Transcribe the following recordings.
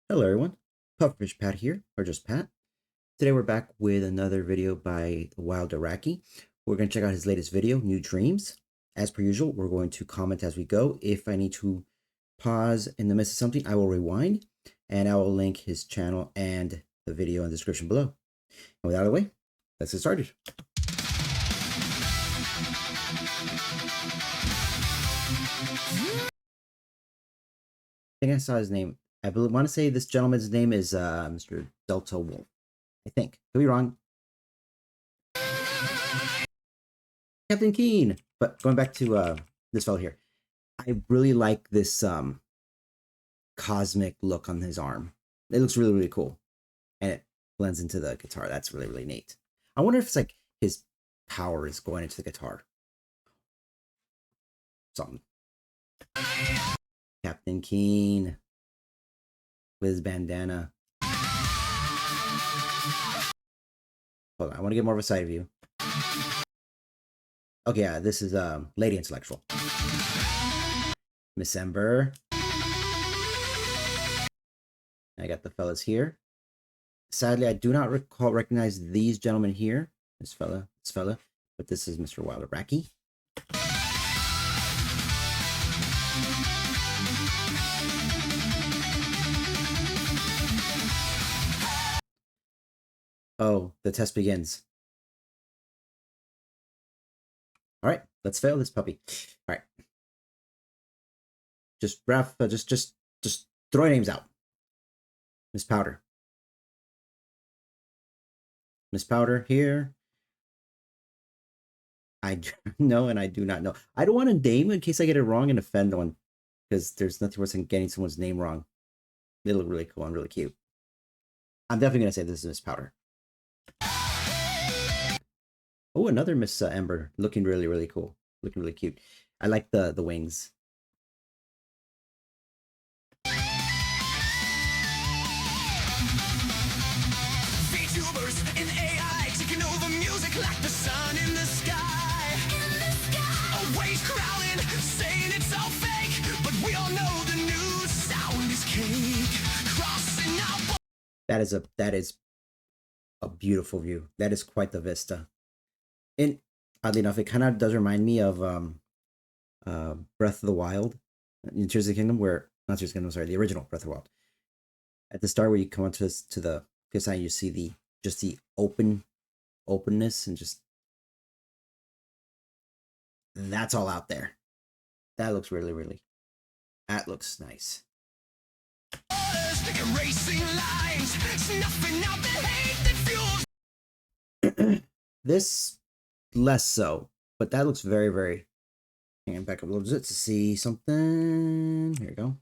Hello everyone, Pufferfish Pat here, or just Pat. Today we're back with another video by the Wild Iraqi. We're going to check out his latest video, New Dreams. As per usual, we're going to comment as we go. If I need to pause in the midst of something, I will rewind, and I will link his channel and the video in the description below. And with that out of the way, let's get started. I think I saw his name. I want to say this gentleman's name is Mr. Delta Wolf. I think. Could be wrong. Captain Keen. But going back to this fellow here, I really like this cosmic look on his arm. It looks really, really cool. And it blends into the guitar. That's really, really neat. I wonder if it's like his power is going into the guitar. Something. Captain Keen with his bandana. Hold on, I want to get more of a side view. Okay, yeah, this is Lady Intellectual. Miss Ember. I got the fellas here. Sadly, I do not recognize these gentlemen here. This fella, but this is Mr. Wild Iraqi. Oh, the test begins. All right, let's fail this puppy. All right. Just rough, just throw names out. Miss Powder. Miss Powder here. I know and I do not know. I don't want to name in case I get it wrong and offend one, because there's nothing worse than getting someone's name wrong. They look really cool and really cute. I'm definitely going to say this is Miss Powder. Oh, another Miss Ember, looking really, really cool. Looking really cute. I like the wings. VTubers in AI taking over music like the sun in the sky. Always crowding, saying it's all fake, but we all know the new sound is cake. Crossing out. That is a beautiful view. That is quite the vista. And oddly enough, it kind of does remind me of Breath of the Wild in Tears of the Kingdom, where not Tears of the Kingdom, sorry, the original Breath of the Wild. At the start, where you come onto to the side, you see the openness and just that's all out there. That looks really, really. That looks nice. This less so, but that looks very, very. Hang on, back up a little bit to see something. Here we go.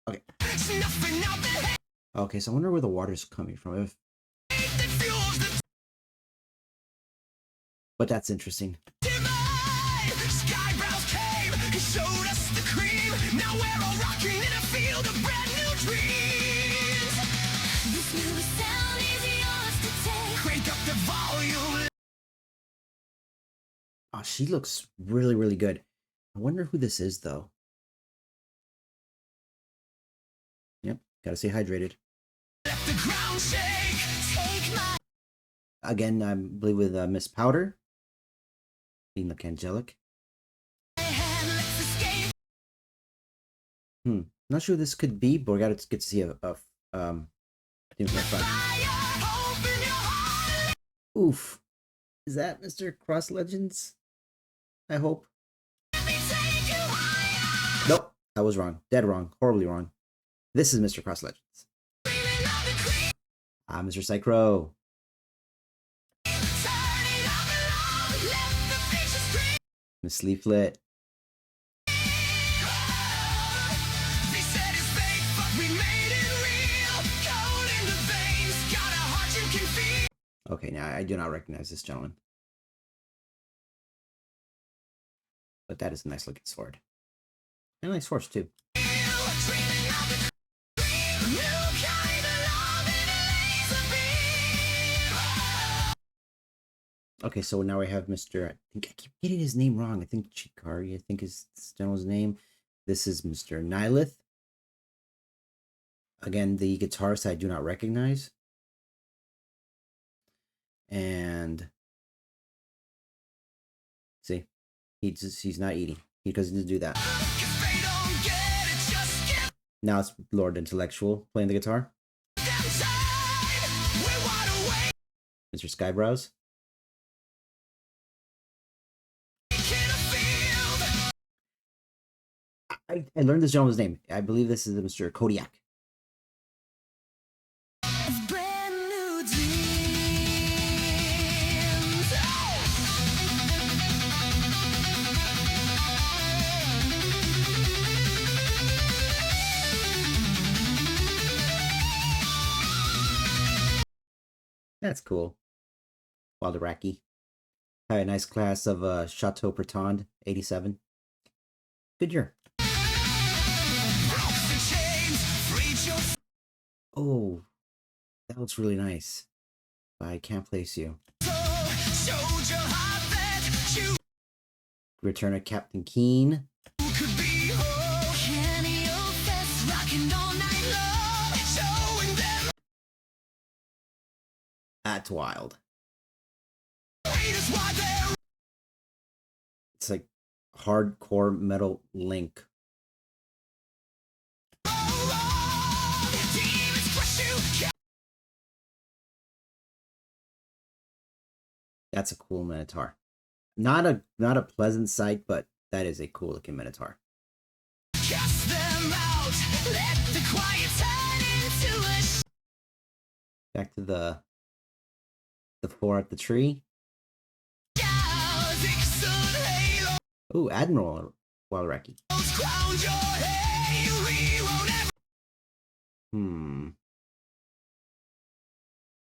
Okay. Okay, so I wonder where the water's coming from. But that's interesting. Oh, she looks really, really good. I wonder who this is, though. Yep, gotta stay hydrated. Again, I believe with Miss Powder. Being look angelic. Not sure who this could be, but we gotta get to see a oof. Is that Mr. Cross Legends? I hope. Nope, I was wrong. Dead wrong. Horribly wrong. This is Mr. Cross Legends. Mr. Psychro. Miss Leaflet. Okay, now I do not recognize this gentleman. But that is a nice looking sword. And a nice horse, too. Okay, so now we have Mr. I think I keep getting his name wrong. I think Chikari, I think is this gentleman's name. This is Mr. Nylith. Again, the guitarist I do not recognize. And see, he's not eating. He doesn't do that. Now it's Lord Intellectual playing the guitar. Mr. Skybrows. I learned this gentleman's name. I believe this is Mr. Kodiak. That's cool. Wild Iraqi. Had a nice class of Chateau Pretend, 87. Good year. Oh, that looks really nice. I Can't Place You. Return of Captain Keen. That's wild. It's like hardcore metal Link. That's a cool Minotaur. Not a pleasant sight, but that is a cool looking Minotaur. Cast them out, let the quiet turn into a back to the floor at the tree. Ooh, Admiral Walraki.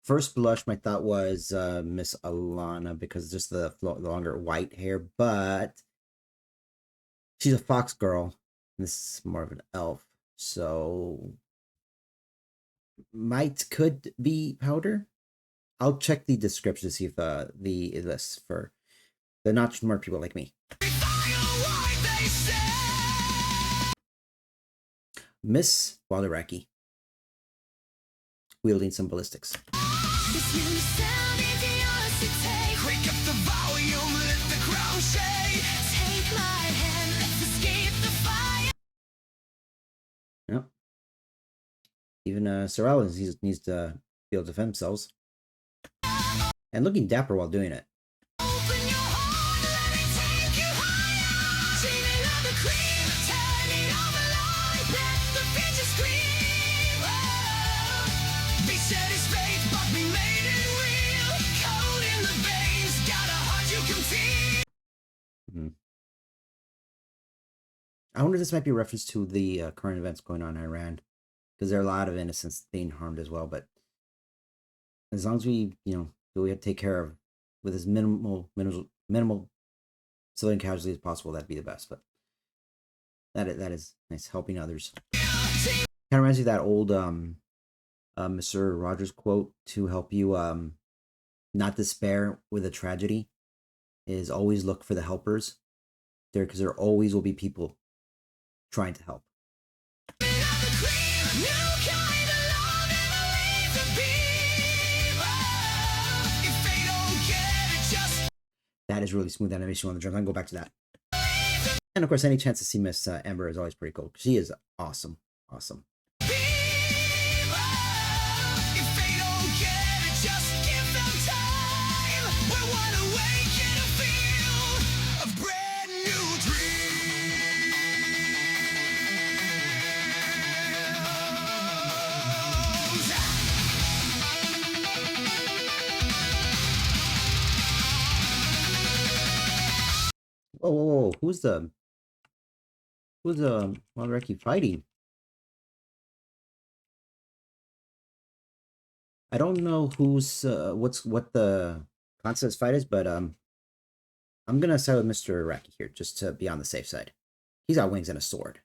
First blush, my thought was Miss Alana because just the longer white hair, but she's a fox girl. And this is more of an elf, so could be powder. I'll check the description to see if the list for the not smart people like me. Miss Walraki wielding some ballistics. Yep. Even Sir Alan needs to be able to defend themselves. And looking dapper while doing it. I wonder if this might be a reference to the current events going on in Iran, because there are a lot of innocents being harmed as well. But as long as we, we have to take care of with as minimal civilian casualties as possible, that'd be the best. But that is nice, helping others. Kind of reminds me of that old Mr. Rogers quote: "To help you not despair with a tragedy, is always look for the helpers there, because there always will be people trying to help." That is really smooth animation on the drums. I can go back to that. And of course, any chance to see Miss Amber is always pretty cool. She is awesome. Awesome. Whoa. Who's the Malreki fighting? I don't know who's what the concept fight is, but I'm gonna side with Mr. Iraqi here just to be on the safe side. He's got wings and a sword.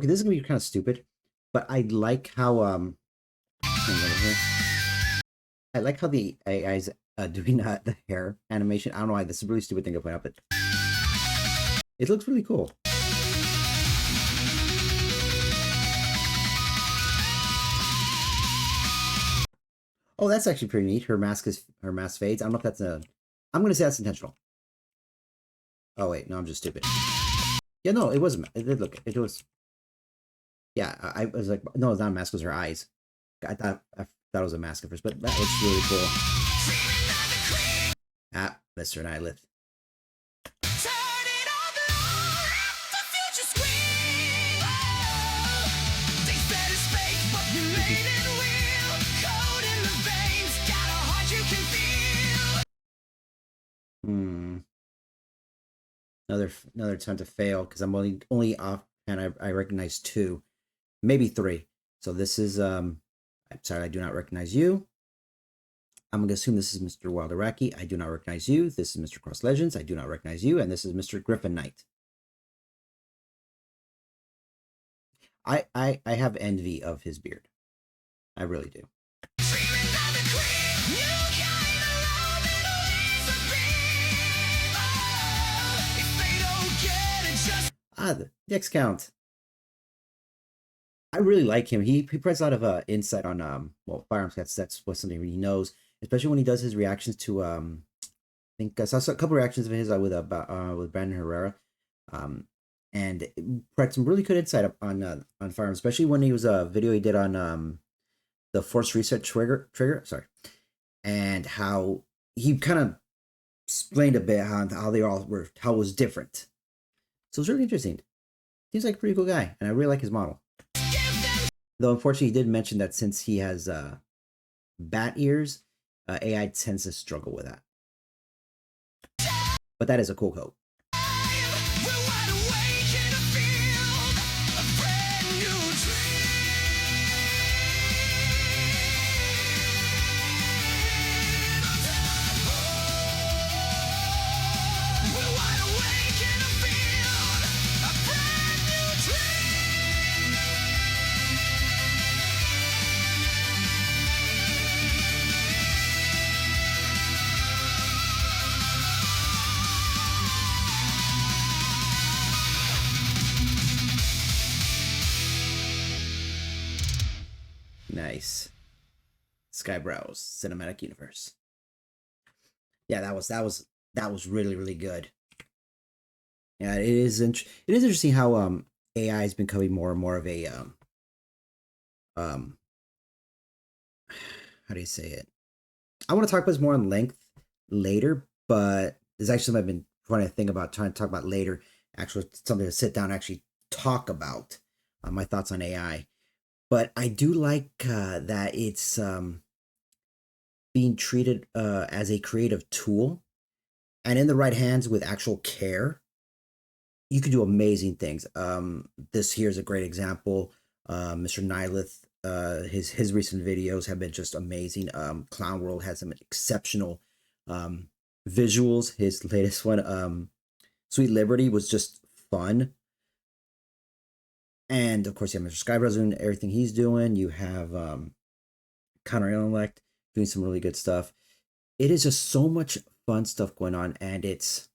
Okay, this is gonna be kind of stupid, but I like how I like how the AI's doing the hair animation. I don't know why this is a really stupid thing to point out, but it looks really cool. Oh, that's actually pretty neat. Her mask fades. I don't know if that's a. I'm gonna say that's intentional. Oh wait, no, I'm just stupid. Yeah, no, it wasn't. It did look. It was. Yeah, I was like, no, it's not a mask. It was her eyes. I thought it was a mask at first, but that looks really cool. Ah, Mr. Nylith. Another time to fail because I'm only off and I recognize 2, maybe 3. So this is I'm sorry, I do not recognize you. I'm gonna assume this is Mr. Wild Iraqi. I do not recognize you. This is Mr. Cross Legends. I do not recognize you, and this is Mr. Griffin Knight. I have envy of his beard. I really do. The X count. I really like him. He provides a lot of insight on well, firearms. That's what something he knows, especially when he does his reactions to I think I saw a couple reactions of his with Brandon Herrera, and it provides some really good insight on firearms, especially when he was a video he did on the force reset trigger. Sorry, and how he kind of explained a bit how they all were, how it was different. So it's really interesting. Seems like a pretty cool guy, and I really like his model. Though unfortunately, he did mention that since he has bat ears, AI tends to struggle with that. But that is a cool coat. Nice. Skybrows Cinematic Universe. Yeah, that was really good. Yeah, it is interesting how AI has been becoming more and more of a how do you say it? I want to talk about this more in length later, but there's actually something I've been trying to talk about later. Actually, something to sit down and actually talk about my thoughts on AI. But I do like that it's being treated as a creative tool, and in the right hands with actual care, you can do amazing things. This here is a great example. Mr. Nylith, his recent videos have been just amazing. Clown World has some exceptional visuals. His latest one, Sweet Liberty, was just fun. And of course, you have Mr. Skybrows doing everything he's doing. You have Connor Elect doing some really good stuff. It is just so much fun stuff going on, and it's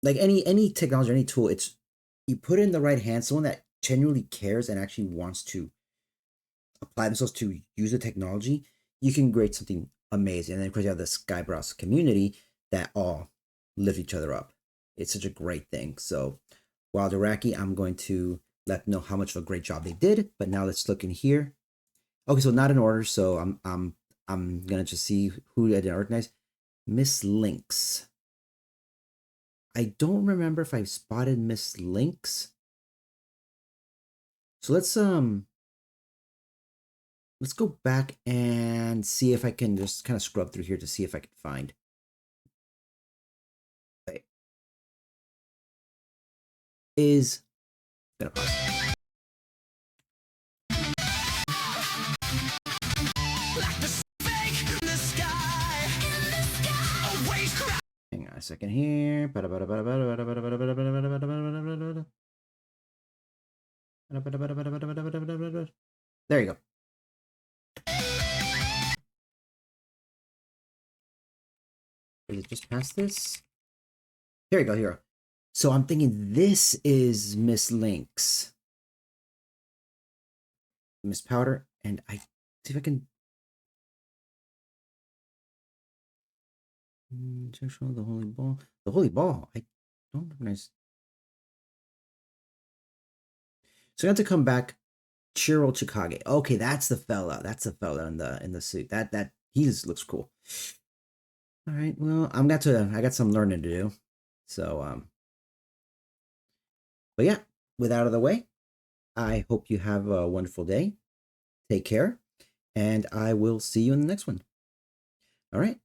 like any technology, any tool. It's you put it in the right hands, someone that genuinely cares and actually wants to apply themselves to use the technology. You can create something amazing, and then of course you have the Skybrows community that all lift each other up. It's such a great thing. So. Wild Iraqi, I'm going to let them know how much of a great job they did. But now let's look in here. Okay, so not in order. So I'm gonna just see who I didn't recognize. Miss Lynx. I don't remember if I spotted Miss Lynx. So let's go back and see if I can just kind of scrub through here to see if I can find. Is gonna pause. Hang on a second here. There you go. Is it just past this? Here you go, here. So I'm thinking this is Miss Lynx. Miss Powder, and I see if I can the holy ball. The holy ball. I don't recognize. So I have to come back. Chiro Chikage. Okay, that's the fella. That's the fella in the suit. That he just looks cool. All right. Well, I got some learning to do. So but yeah, with out of the way, I hope you have a wonderful day. Take care, and I will see you in the next one. All right.